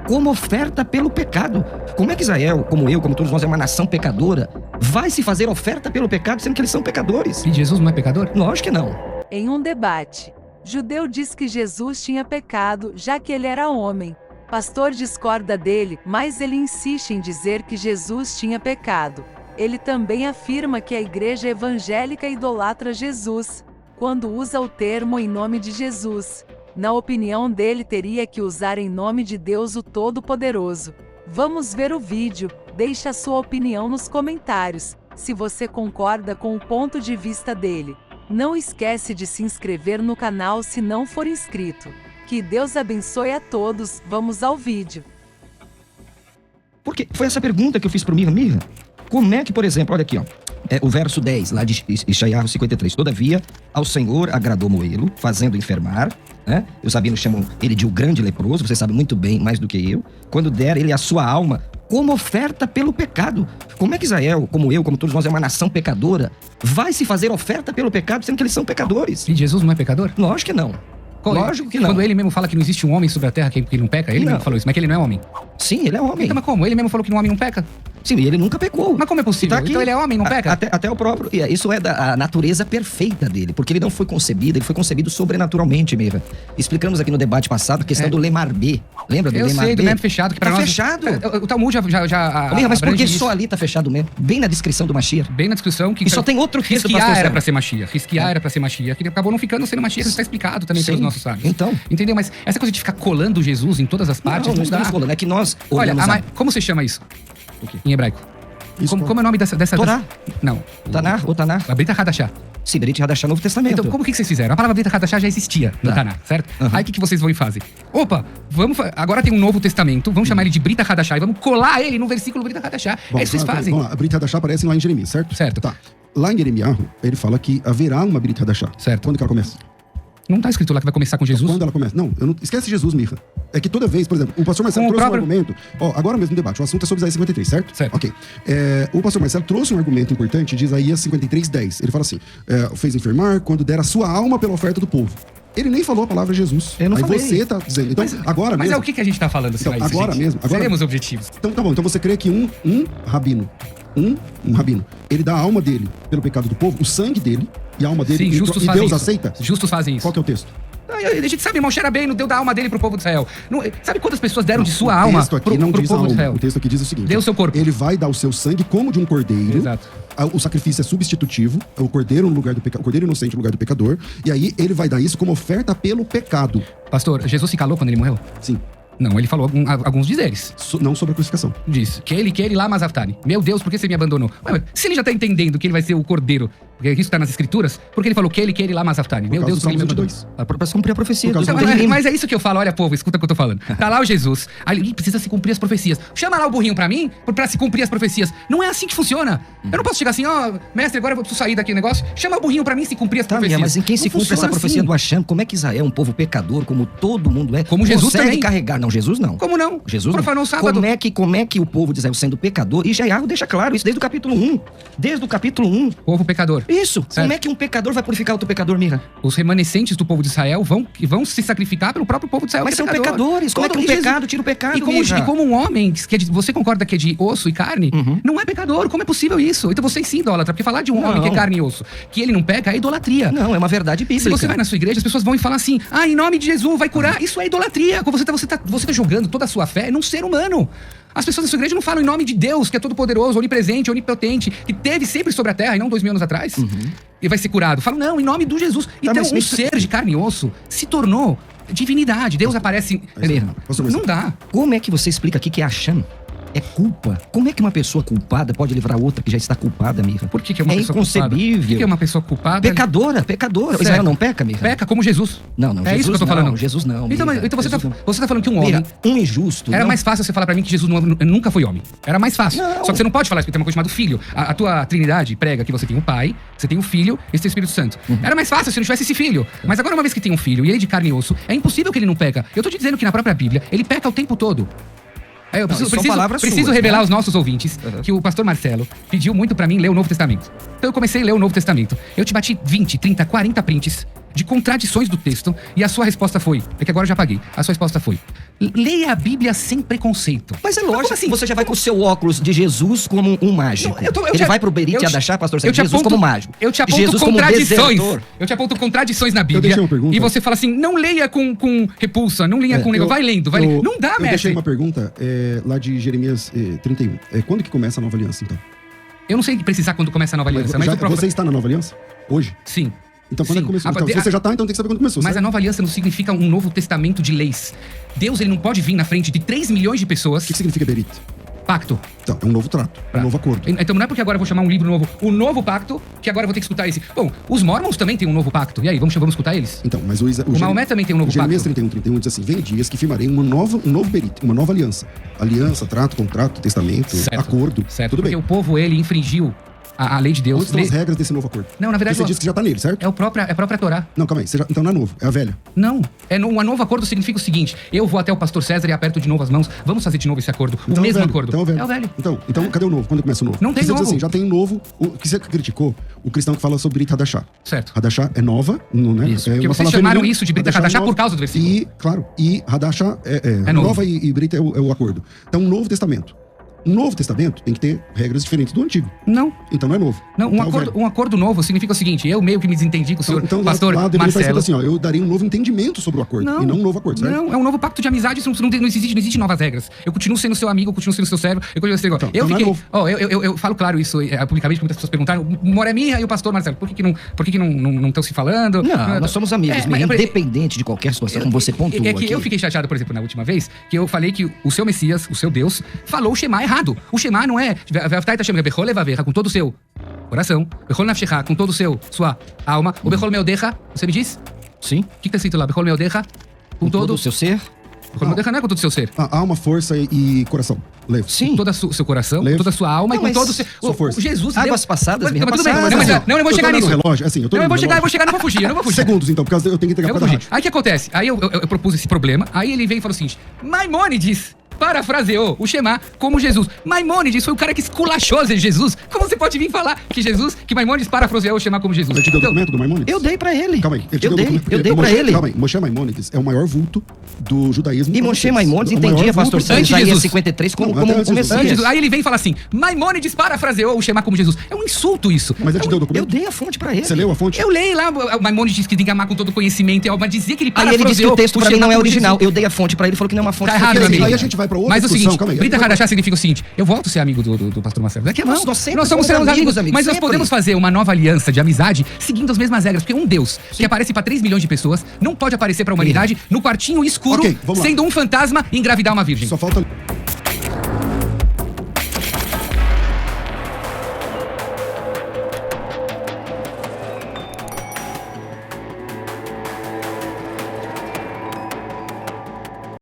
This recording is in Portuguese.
como oferta pelo pecado. Como é que Israel, como eu, como todos nós, é uma nação pecadora, vai se fazer oferta pelo pecado, sendo que eles são pecadores? E Jesus não é pecador? Lógico que não. Em um debate, judeu diz que Jesus tinha pecado, já que ele era homem. Pastor discorda dele, mas ele insiste em dizer que Jesus tinha pecado. Ele também afirma que a igreja evangélica idolatra Jesus, quando usa o termo em nome de Jesus. Na opinião dele, teria que usar em nome de Deus o Todo-Poderoso. Vamos ver o vídeo, deixe a sua opinião nos comentários, se você concorda com o ponto de vista dele. Não esquece de se inscrever no canal se não for inscrito. Que Deus abençoe a todos, vamos ao vídeo. Porque foi essa pergunta que eu fiz pro Mirra. Mirra, como é que, por exemplo, olha aqui, ó, o verso 10, lá de Ishaiah 53. Todavia, ao Senhor agradou moê-lo, fazendo enfermar, né? Os rabinos chamam ele de o grande leproso, você sabe muito bem, mais do que eu. Quando der ele a sua alma como oferta pelo pecado. Como é que Israel, como eu, como todos nós, é uma nação pecadora, vai se fazer oferta pelo pecado, sendo que eles são pecadores? E Jesus não é pecador? Lógico que não. Lógico que não. Quando ele mesmo fala que não existe um homem sobre a terra que não peca, ele mesmo falou isso, mas que ele não é homem. Sim, ele é homem. Então, mas como? Ele mesmo falou que um homem não peca? Sim, e ele nunca pecou. Mas como é possível? Tá aqui, então ele é homem, não peca? Até o próprio... Isso é da natureza perfeita dele, porque ele não foi concebido, ele foi concebido sobrenaturalmente, Mirra. Explicamos aqui no debate passado a questão do Lemarbê. Lembra do Lemarbê? Eu sei, do Lemarbê fechado. Que pra tá nós, fechado. O Talmud já Mirra, mas por que isso. só ali tá fechado mesmo? Bem na descrição do Mashiach. Bem na descrição. Que e só tem outro texto pra Risquiar era pra ser Mashiach. Risquiar era pra ser Mashiach. Que acabou não ficando sendo Mashiach, isso tá explicado também pelos nossos sábios. Então. Entendeu? Mas essa coisa de ficar colando Jesus em todas as partes, não estamos colando. É que nós... Olha, como se chama isso? Em hebraico? Como é o nome dessa... Torá. Não. Taná ou Taná. A Brita Hadashah. Sim, Brita Hadashah, Novo Testamento. Então, como que vocês fizeram? A palavra Brita Hadashah já existia no Taná, certo? Aí o que vocês vão fazer? Opa, agora tem um Novo Testamento, vamos chamar ele de Brita Hadashah e vamos colar ele no versículo Brita Hadashah. É isso que vocês fazem. Vamos lá, a Brita Hadashah aparece lá em Jeremias, certo? Certo. Tá. Lá em Jeremias, ele fala que haverá uma Brita Hadashah. Certo. Quando que ela começa? Não tá escrito lá que vai começar com Jesus? Quando ela começa? Não, esquece Jesus, Mirra. É que toda vez, por exemplo, o pastor Marcelo trouxe um argumento. Agora mesmo no debate, o assunto é sobre Isaías 53, certo? Certo. Ok. O pastor Marcelo trouxe um argumento importante de Isaías 53, 10. Ele fala assim: fez enfermar quando der a sua alma pela oferta do povo. Ele nem falou a palavra Jesus. Eu não falei. Você tá dizendo. Então, agora mesmo. Mas é o que a gente tá falando, então, agora mesmo. Seremos objetivos. Então tá bom. Então você crê que um rabino, ele dá a alma dele pelo pecado do povo, o sangue dele e a alma dele. Sim, justos e fazem Deus isso. aceita? Justos fazem isso. Qual que é o texto? A gente sabe, Moshe Rabbeinu deu da alma dele pro povo de Israel. Sabe quantas pessoas deram de sua alma pro povo de Israel? O texto aqui diz o seguinte: deu o seu corpo. Ele vai dar o seu sangue como de um cordeiro. Exato. O sacrifício é substitutivo, é o cordeiro no lugar do o cordeiro inocente no lugar do pecador. E aí ele vai dar isso como oferta pelo pecado. Pastor, Jesus se calou quando ele morreu? Sim. Não, ele falou alguns dizeres. Não sobre a crucificação. Diz, que ele lá Mazaftani. Meu Deus, por que você me abandonou? Ué, se ele já tá entendendo que ele vai ser o cordeiro, porque isso tá nas escrituras, porque ele falou que ele lá Mazaftani. Meu Deus, por que ele me abandonou? Pra cumprir a profecia. Mas é isso que eu falo, olha povo, escuta o que eu tô falando. Tá lá o Jesus, ali precisa se cumprir as profecias. Chama lá o burrinho pra mim, pra se cumprir as profecias. Não é assim que funciona. Eu não posso chegar assim, mestre, agora eu preciso sair daqui do negócio. Chama o burrinho pra mim se cumprir as profecias. Mas em quem se cumpre essa profecia do Hashem? Como é que Israel é um povo pecador, como todo mundo é? Como Jesus também. Carregar. Não, Jesus não. Como não? Jesus profanou o sábado. Como é que o povo de Israel sendo pecador, e Isaías deixa claro isso desde o capítulo 1. Desde o capítulo 1. Povo pecador. Isso. Certo. Como é que um pecador vai purificar outro pecador, Mirra? Os remanescentes do povo de Israel vão se sacrificar pelo próprio povo de Israel. Mas são pecadores. Como é que um pecado tira o pecado, e como um homem, você concorda que é de osso e carne, não é pecador. Como é possível isso? Então você se idolatra. Porque falar de um homem que é carne e osso, que ele não peca, é idolatria. Não, é uma verdade bíblica. Se você vai na sua igreja, as pessoas vão e falam assim, em nome de Jesus, vai curar. Isso é idolatria. Você tá jogando toda a sua fé num ser humano. As pessoas da sua igreja não falam em nome de Deus, que é todo poderoso, onipresente, onipotente, que teve sempre sobre a terra, e não 2000 anos atrás, e vai ser curado. Falam, não, em nome do Jesus. Então, um ser de carne e osso se tornou divindade. Deus aparece... Não dá. Como é que você explica aqui que é Hashem? É culpa. Como é que uma pessoa culpada pode livrar outra que já está culpada, Mirra? Por que é uma pessoa culpada? Inconcebível. Por que é uma pessoa culpada? Pecadora. Israel não peca, Mirra? Peca como Jesus. Não, é isso que eu tô falando. Jesus não. Então você tá falando que um homem... Mirra, um injusto. Era mais fácil você falar pra mim que Jesus nunca foi homem. Era mais fácil. Só que você não pode falar isso, porque tem uma coisa chamada filho. A tua trindade prega que você tem um pai, você tem um filho e você tem o Espírito Santo. Era mais fácil se não tivesse esse filho. Mas agora, uma vez que tem um filho e ele de carne e osso, é impossível que ele não peca. Eu tô te dizendo que na própria Bíblia, ele peca o tempo todo. Eu preciso revelar aos nossos ouvintes que o pastor Marcelo pediu muito pra mim ler o Novo Testamento. Então eu comecei a ler o Novo Testamento. Eu te bati 20, 30, 40 prints de contradições do texto e a sua resposta foi, é que agora eu já apaguei, a sua resposta foi, leia a Bíblia sem preconceito. Mas é lógico, como assim? você já vai com o seu óculos de Jesus como um mágico. Não, Ele vai pro Berit Adachar, pastor Sérgio, Jesus como mágico. Eu te aponto Jesus como contradições. desertor. Eu te aponto contradições na Eu Bíblia. deixei uma pergunta. E você fala assim, não leia com repulsa, não leia com negócio. Vai lendo, vai lendo. Não dá, Eu deixei mestre. uma pergunta lá de Jeremias 31. Quando que começa a nova aliança, então? Eu não sei precisar quando começa a nova aliança, mas o próprio... Você está na nova aliança? Hoje? Sim. Então quando é que começou? Então, se você já está, então tem que saber quando começou. Mas certo? a nova aliança não significa um novo testamento de leis. Deus, ele não pode vir na frente de 3 milhões de pessoas. O que significa Berit? Pacto. Então, é um novo trato, um novo acordo. Então não é porque agora eu vou chamar um livro novo, o novo pacto, que agora eu vou ter que escutar esse. Bom, os Mormons também têm um novo pacto. E aí, vamos escutar eles? Então, mas o Maomé também tem um novo Jeremias pacto. 31 diz assim: vem dias que firmarei um novo Berit, uma nova aliança. Aliança, trato, contrato, testamento, Certo. acordo. Certo, Tudo porque bem. o povo, ele infringiu a lei de Deus. Onde estão as regras desse novo acordo? Não, na verdade, Porque você disse que já está nele, certo? é a própria Torá. Não, calma aí. Então não é novo, é a velha. Não, um novo acordo significa o seguinte: eu vou até o pastor César e aperto de novo as mãos, vamos fazer de novo esse acordo, o Então mesmo é o velho. acordo. Então é o velho. É o velho. Então cadê o novo? Quando começa o novo? Não tem Você diz novo. assim, já tem um novo. O que você criticou? O cristão que fala sobre Brit Hadashah. Certo. Hadashah é nova, não é? Isso, É porque uma vocês palavra chamaram feminina. isso de Brit Hadashah Hadashah é nova. por causa do versículo. E, claro, Hadashah é novo. nova e Brit é o acordo. Então, um Novo Testamento. Um Novo Testamento tem que ter regras diferentes do Antigo. Não. Então não é novo. Não, Então, é o velho. um acordo novo significa o seguinte: eu meio que me desentendi com o senhor Então, pastor lá deveria estar escrito Marcelo. assim, ó, eu daria um novo entendimento sobre o acordo, e não um novo acordo, certo? Não, é um novo pacto de amizade, isso não existe novas regras. Eu continuo sendo seu amigo, eu continuo sendo seu servo, eu continuo sendo igual. Então não é novo. Eu falo claro isso publicamente, muitas pessoas perguntaram, o Moremia e o pastor Marcelo, por que não estão se falando? Não, nós somos amigos, mas- independente de qualquer situação, como você pontuou É que aqui. eu fiquei chateado, por exemplo, na última vez, que eu falei que o seu Messias, o seu Deus, falou o Shema errado. O Shema não é Bechol levavecha, com todo o seu coração, Bechol nafshecha, com todo o sua alma, o Bechol meodecha, você me diz? Sim, O que tá escrito lá? Bechol meodecha, com com todo todo o seu ser. Bechol meodecha não é com todo o seu ser. Alma, força e coração. Levo. Sim. Com todo o seu coração, Levo. com toda a sua alma Não, e com mas todo o seu... sua força. O Jesus Águas deu... passadas, me Mas tudo bem, repassadas. não, mas Assim, não, eu vou chegar eu tô nisso. olhando o relógio, assim, eu tô Não, eu olhando vou o chegar, não vou fugir, eu não vou fugir. Segundos, então, porque eu tenho que entregar Eu pra vou fugir. rádio. Aí o que acontece? Aí eu propus esse problema, aí ele veio e falou o seguinte: Maimônides parafraseou o Shema como Jesus. Maimônides foi o cara que esculachou Jesus. Como você pode vir falar que Maimônides parafraseou o Shema como Jesus? Ele te deu o Então, documento do Maimônides? Eu dei pra ele. Calma aí. Ele te Eu deu o documento. dei pra Moshe- ele. Calma aí. Moshe Maimônides é o maior vulto do judaísmo. E pra Moshe vocês. Maimônides O maior entendia, vulto pastor do- Sérgio, Antes de Isaías Jesus. 53 como Não, até antes de o Jesus. Messias. Aí ele vem e fala assim: Maimônides parafraseou o Shema como Jesus. É um insulto isso. Mas ele te deu o Eu documento? dei a fonte pra ele. Você leu a fonte? Eu leio lá, o Maimônides diz que tem que amar com todo conhecimento, mas dizia que ele Aí parafraseou ele disse que o texto pra mim Shema não é como original. Jesus. Eu dei a fonte pra ele, falou que não é uma fonte. Tá errado, meu fidedigna. amigo. Aí a gente vai pra outra Mas é o discussão, seguinte, calma aí. Brita Hadashah significa o seguinte: eu volto a ser amigo do pastor Marcelo. Daqui a Nós pouco. sempre Nós somos fomos amigos, amigos, mas nós sempre. podemos fazer uma nova aliança de amizade seguindo as mesmas regras. Porque um Deus que aparece pra 3 milhões de pessoas não pode aparecer pra humanidade no quartinho escuro, Ok, vamos lá. sendo um fantasma e engravidar uma virgem. Só falta